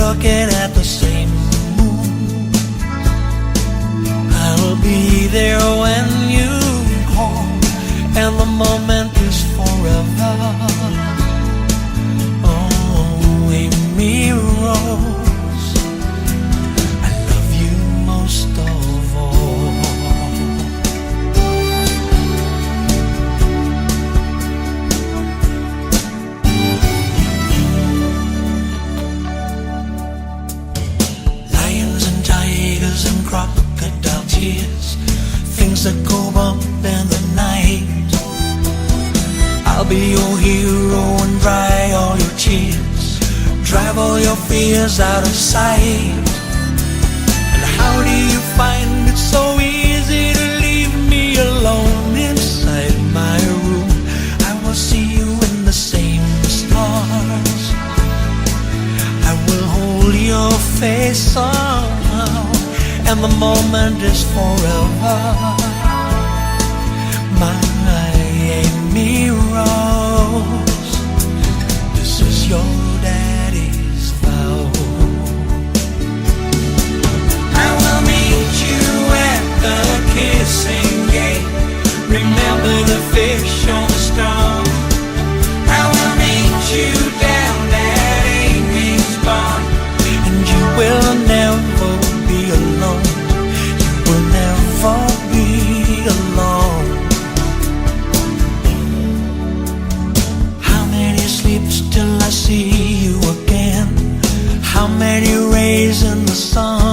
looking at the same moon. I'll be there when you call, and the moment is forever. Oh, Amy Rose, I love you most of all. Lions and tigers and crocodile tears, things that go bump in the night. I'll be your hero and dry all your tears, drive all your fears out of sight. And how do you find it so easy to leave me alone inside my room? I will see you in the same stars, I will hold your face somehow, and the moment is forever. My Amy Rose, this is your daddy's vow. I will meet you at the kissing gate, remember the fish on the stone. I will meet you down at Amy's barn, and you will never be alone, you will never be alone. How many sleeps till I see you again? How many rays in the sun?